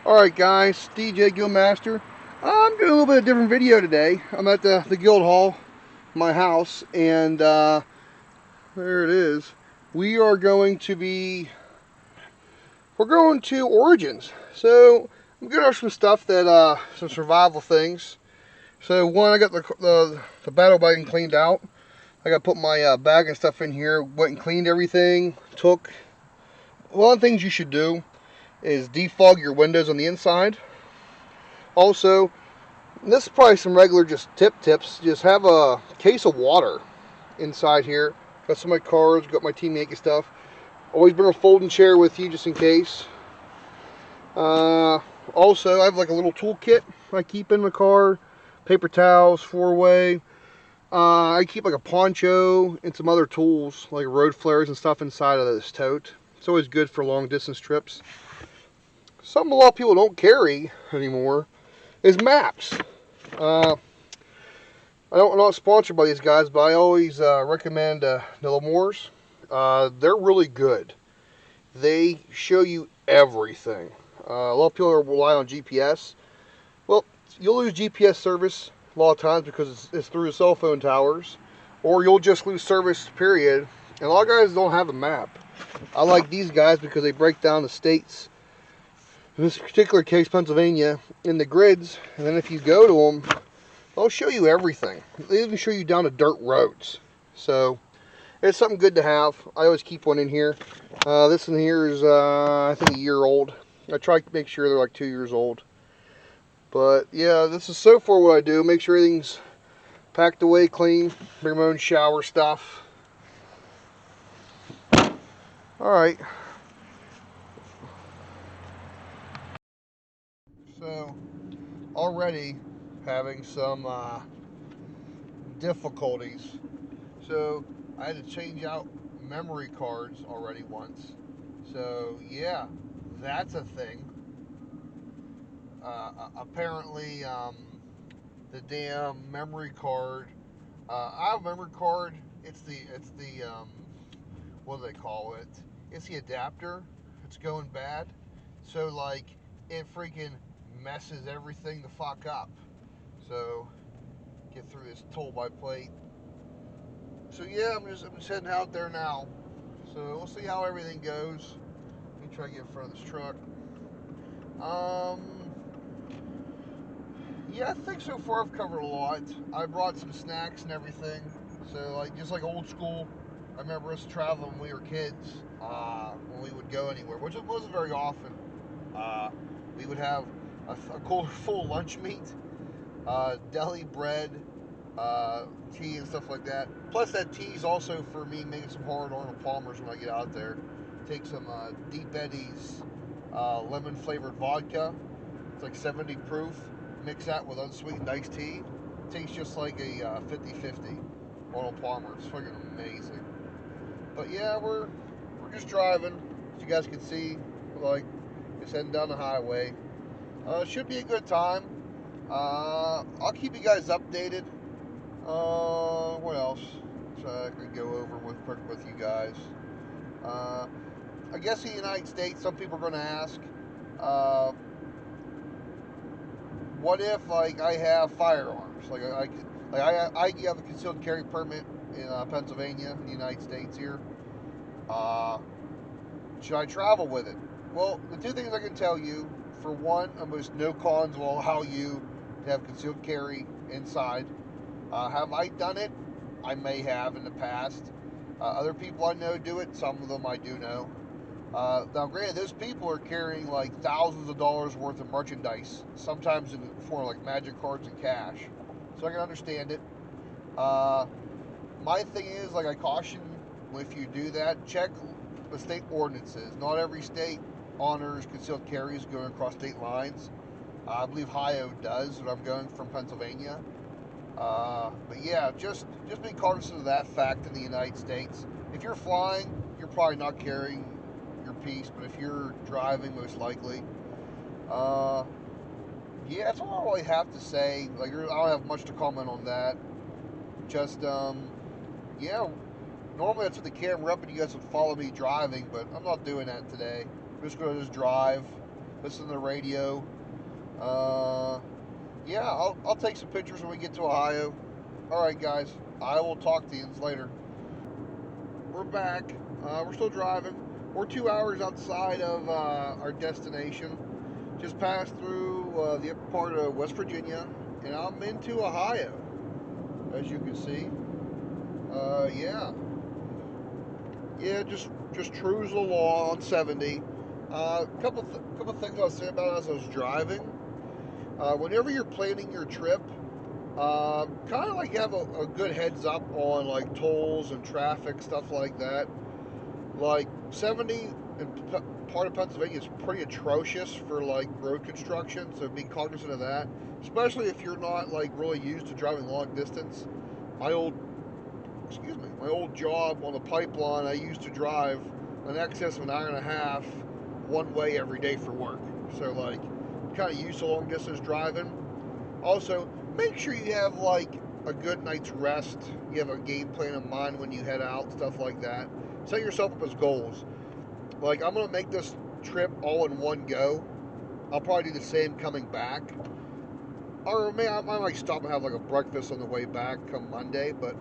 Alright guys, DJ Guildmaster. I'm doing a little bit of different video today. I'm at the Guild Hall, my house, and there it is. We're going to Origins. So I'm going to some stuff that, some survival things. So one, I got the battle wagon cleaned out. I got to put my bag and stuff in here. Went and cleaned everything. One of the things you should do is defog your windows on the inside. Also, this is probably some regular just tips. Just have a case of water inside here. Got some of my cards, got my Team Yankee stuff. Always bring a folding chair with you just in case. Also, I have like a little toolkit I keep in the car. Paper towels, 4-way. I keep like a poncho and some other tools like road flares and stuff inside of this tote. It's always good for long distance trips. Something a lot of people don't carry anymore is maps. I'm not sponsored by these guys, but I always recommend the Lemoores. They're really good. They show you everything. A lot of people rely on GPS. Well, you'll lose GPS service a lot of times because it's through the cell phone towers, or you'll just lose service, period. And a lot of guys don't have a map. I like these guys because they break down the states, in this particular case Pennsylvania, in the grids, and then if you go to them, they'll show you everything. They even show you down to dirt roads. So it's something good to have. I always keep one in here. This one here is I think a year old. I try to make sure they're like 2 years old. But yeah, this is so far what I do. Make sure everything's packed away clean. Bring my own shower stuff. Alright. So already having some difficulties. So I had to change out memory cards already once. So yeah, that's a thing. Apparently, the damn memory card. I have a memory card. It's the what do they call it? It's the adapter. It's going bad. So like it freaking messes everything the fuck up. So get through this toll by plate. So yeah, I'm just heading out there now. So we'll see how everything goes. Let me try to get in front of this truck. Um, yeah, I think so far I've covered a lot. I brought some snacks and everything. So like just like old school. I remember us traveling when we were kids. When we would go anywhere, which it wasn't very often. Uh, we would have a cooler full of lunch meat, deli bread, tea and stuff like that. Plus that tea is also for me making some hard Arnold Palmers when I get out there. Take some Deep Eddy's lemon flavored vodka. It's like 70 proof. Mix that with unsweetened iced tea. Tastes just like a 50-50 Arnold Palmer. It's fucking amazing. But yeah, we're just driving. As you guys can see, like just heading down the highway. Should be a good time. I'll keep you guys updated. What else? So I could go over with you guys. Uh, I guess in the United States, some people are going to ask, uh, what if like I have firearms? I have a concealed carry permit in Pennsylvania, in the United States here. Uh, should I travel with it? Well, the two things I can tell you: for one, almost no cons will allow you to have concealed carry inside. Have I done it? I may have in the past. Other people I know do it. Some of them I do know. Now, granted, those people are carrying like thousands of dollars worth of merchandise, sometimes in the form of like magic cards and cash. So I can understand it. Uh, my thing is, like, I caution if you do that, check the state ordinances. Not every state honors concealed carries going across state lines. I believe Ohio does, but I'm going from Pennsylvania. But yeah, just be cognizant of that fact in the United States. If you're flying, you're probably not carrying your piece, but if you're driving, most likely. Uh, yeah, that's all I really have to say. Like, I don't have much to comment on that. Just yeah. Normally I'd set the camera up and you guys would follow me driving, but I'm not doing that today. I'm just gonna drive. listen to the radio. Yeah, I'll take some pictures when we get to Ohio. All right, guys. I will talk to you later. We're back. We're still driving. We're 2 hours outside of our destination. Just passed through the upper part of West Virginia, and I'm into Ohio, as you can see. Yeah, yeah, just cruise along on 70. Couple things I'll say about it as I was driving. Whenever you're planning your trip, kind of like have a good heads up on like tolls and traffic stuff like that. Like 70 in part of Pennsylvania is pretty atrocious for like road construction, so be cognizant of that. Especially if you're not like really used to driving long distance. My old my old job on the pipeline, I used to drive an excess of an hour and a half one way every day for work. So like kind of used to long distance driving. Also, make sure you have like a good night's rest. You have a game plan in mind when you head out, stuff like that. Set yourself up as goals. Like I'm gonna make this trip all in one go. I'll probably do the same coming back. Or maybe I might stop and have like a breakfast on the way back come Monday, but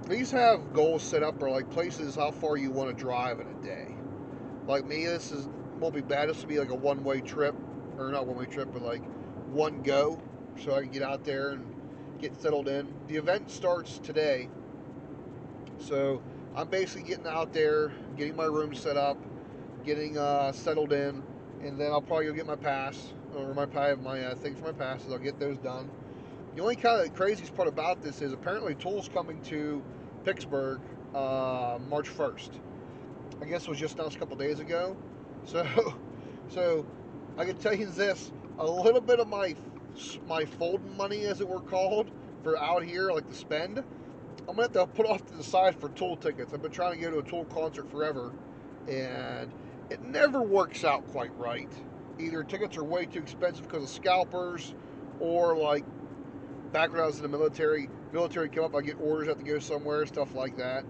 these have goals set up or like places how far you want to drive in a day. Like me, this is won't be bad. This will be like a one-way trip, or not one-way trip, but like one go, so I can get out there and get settled in. The event starts today, so I'm basically getting out there, getting my room set up, getting settled in, and then I'll probably go get my pass or my thing for my passes. I'll get those done. The only kind of craziest part about this is apparently Tool's coming to Pittsburgh March 1st. I guess it was just announced a couple days ago. So, so I can tell you this: a little bit of my folding money, as it were called, for out here, like to spend, I'm gonna have to put off to the side for Tool tickets. I've been trying to go to a Tool concert forever, and it never works out quite right. Either tickets are way too expensive because of scalpers, or like back when I was in the military come up, I get orders, I have to go somewhere, stuff like that.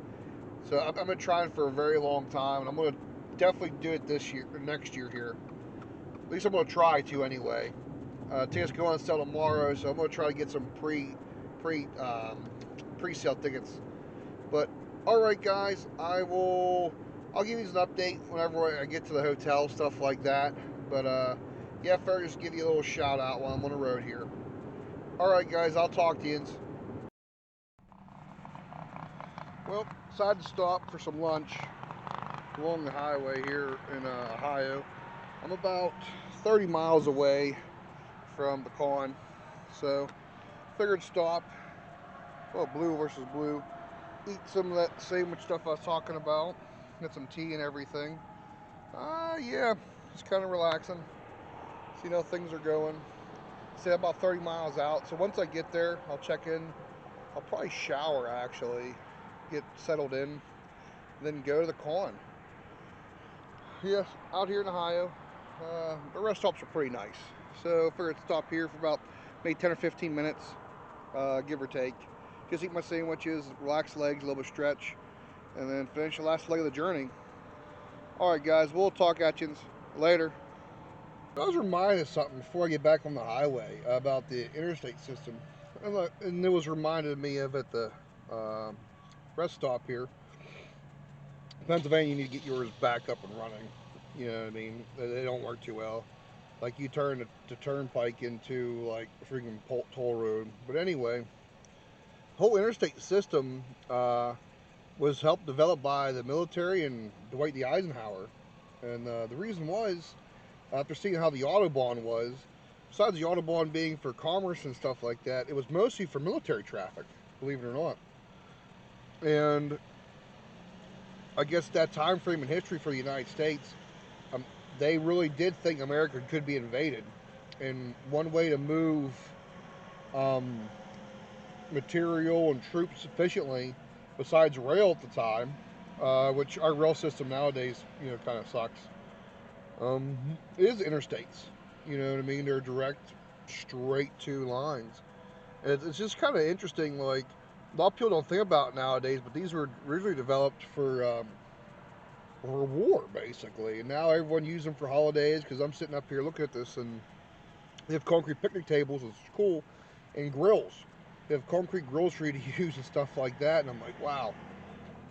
So I've been trying for a very long time, and I'm going to definitely do it this year or next year here. At least I'm going to try to anyway. Tickets go on sale tomorrow, so I'm going to try to get some pre-sale tickets. But all right, guys, I'll give you an update whenever I get to the hotel, stuff like that. But yeah, fair, just give you a little shout out while I'm on the road here. All right, guys, I'll talk to you. Well, decided to stop for some lunch along the highway here in Ohio. I'm about 30 miles away from the con, so figured stop. Well, blue versus blue. Eat some of that sandwich stuff I was talking about. Get some tea and everything. Yeah, just kind of relaxing. See how things are going. Say about 30 miles out. So once I get there, I'll check in. I'll probably shower actually, get settled in, then go to the con. Yes, out here in Ohio, the rest stops are pretty nice. So I figured to stop here for about maybe 10 or 15 minutes, give or take. Just eat my sandwiches, relax legs, a little bit of stretch, and then finish the last leg of the journey. All right, guys, we'll talk at you later. I was reminded of something before I get back on the highway about the interstate system, and it was reminded me of at the rest stop here. Pennsylvania, you need to get yours back up and running. You know what I mean? They don't work too well. Like you turn the turnpike into like a freaking toll road. But anyway, whole interstate system was helped develop by the military and Dwight D. Eisenhower. And the reason was, after seeing how the Autobahn was, besides the Autobahn being for commerce and stuff like that, it was mostly for military traffic, believe it or not. And I guess that time frame in history for the United States, they really did think America could be invaded. And one way to move material and troops efficiently, besides rail at the time, which our rail system nowadays, kind of sucks, is interstates. You know what I mean? They're direct, straight to lines. And it's just kind of interesting. Like a lot of people don't think about it nowadays, but these were originally developed for or war, basically. And now everyone uses them for holidays because I'm sitting up here looking at this, and they have concrete picnic tables, which is cool, and grills. They have concrete grills for you to use and stuff like that. And I'm like, wow.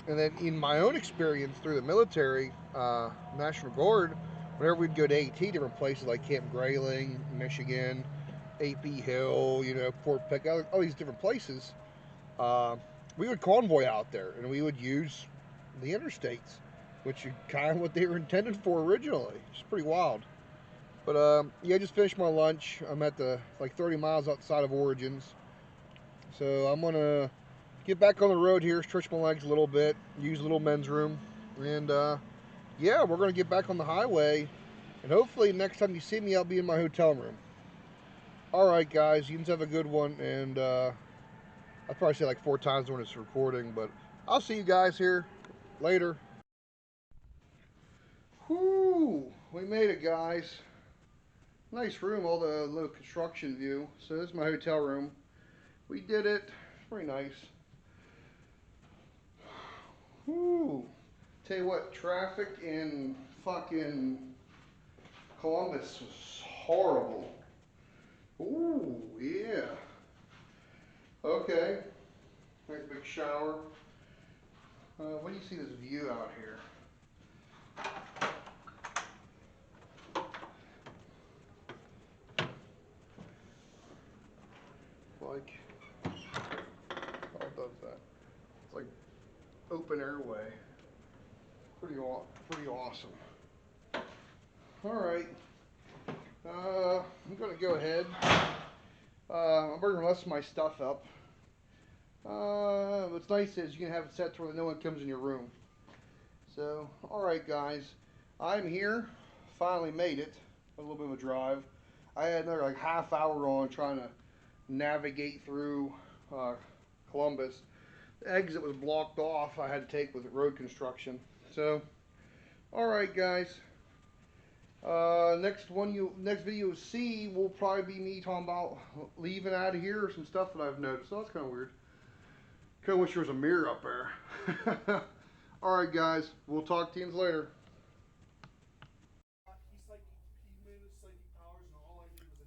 And then in my own experience through the military, National Guard, whenever we'd go to AT, different places like Camp Grayling, Michigan, AP Hill, Fort Pitt, all these different places, uh, we would convoy out there and we would use the interstates, which is kind of what they were intended for originally. It's pretty wild. But yeah, I just finished my lunch. I'm at the like 30 miles outside of Origins, so I'm gonna get back on the road here, stretch my legs a little bit, use a little men's room, and yeah, we're gonna get back on the highway. And hopefully, next time you see me, I'll be in my hotel room. All right, guys, you can have a good one, and I'll probably say like 4 times when it's recording, but I'll see you guys here later. Whoo! We made it, guys. Nice room, all the little construction view. So this is my hotel room. We did it. Pretty nice. Whoo! Tell you what, traffic in fucking Columbus was horrible. Ooh, yeah. Okay. Nice big shower. What do you see this view out here? Like, how does that? It's like open airway. Pretty awesome. All right. I'm gonna go ahead. I'm bringing the rest of my stuff up. What's nice is you can have it set to where no one comes in your room. So, all right, guys, I'm here. Finally made it. A little bit of a drive. I had another like half hour on trying to navigate through uh, Columbus. The exit was blocked off. I had to take with road construction. So, all right, guys. Next video you see will probably be me talking about leaving out of here or some stuff that I've noticed. So that's kind of weird. Kind of wish there was a mirror up there. All right, guys. We'll talk to you later.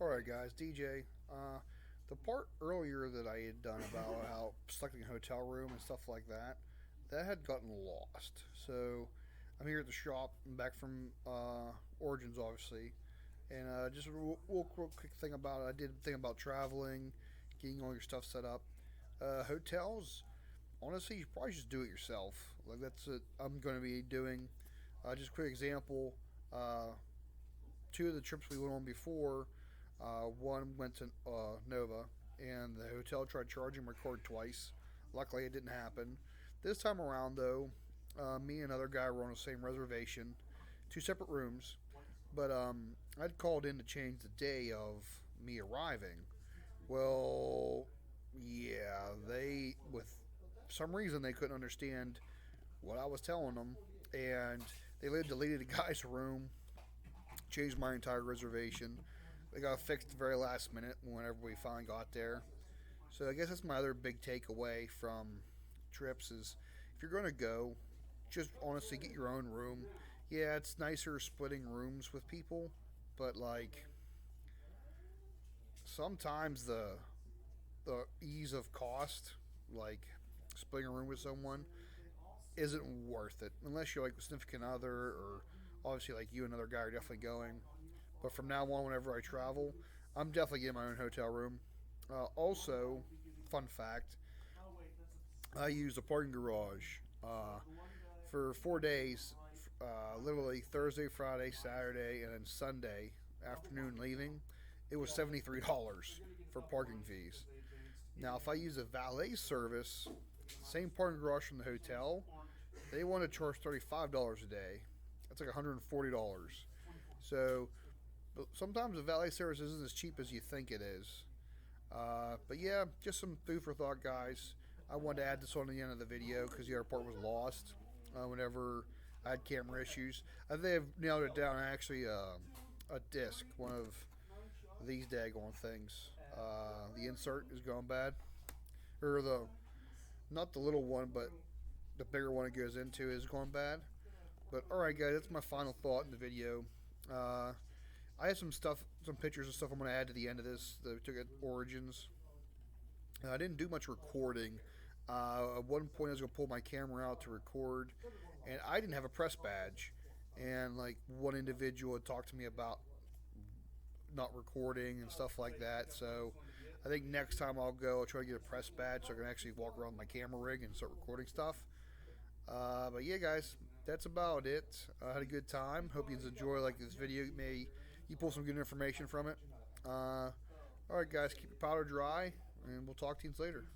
All right, guys. DJ. The part earlier that I had done about how selecting a hotel room and stuff like that, that had gotten lost. So I'm here at the shop. I'm back from Origins, obviously, and just a real quick thing about it. I did think about traveling, getting all your stuff set up. Hotels, honestly, you probably just do it yourself. Like that's what I'm going to be doing. Just a quick example. Uh, Two of the trips we went on before, one went to Nova, and the hotel tried charging my card twice. Luckily, it didn't happen. This time around, though, me and another guy were on the same reservation, two separate rooms, but I'd called in to change the day of me arriving. Well, yeah, they with some reason they couldn't understand what I was telling them, and they deleted the guy's room, changed my entire reservation. They got fixed the very last minute whenever we finally got there. So I guess that's my other big takeaway from trips is if you're going to go, just honestly get your own room. Yeah, it's nicer splitting rooms with people, but like sometimes the ease of cost, like splitting a room with someone, isn't worth it unless you're like a significant other or obviously like you and another guy are definitely going. But from now on, whenever I travel, I'm definitely getting my own hotel room. Also, fun fact, I used a parking garage for 4 days, literally Thursday, Friday, Saturday, and then Sunday afternoon leaving. It was $73 for parking fees. Now, if I use a valet service, same parking garage from the hotel, they want to charge $35 a day. That's like $140. So, but sometimes the valet service isn't as cheap as you think it is. But yeah, just some food for thought, guys. I wanted to add this on the end of the video because the other part was lost whenever I had camera issues. I think they've nailed it down. Actually, a disc, one of these daggone things. The insert is going bad, or the not the little one, but the bigger one it goes into is going bad. But alright guys, that's my final thought in the video. I have some stuff, some pictures and stuff I'm going to add to the end of this that we took at Origins. I didn't do much recording. At one point I was going to pull my camera out to record, and I didn't have a press badge. And like one individual had talked to me about not recording and stuff like that. So I think next time I'll try to get a press badge so I can actually walk around with my camera rig and start recording stuff. But yeah, guys, that's about it. I had a good time. Hope you enjoy this video. May you pull some good information from it. All right, guys, keep your powder dry, and we'll talk to you later.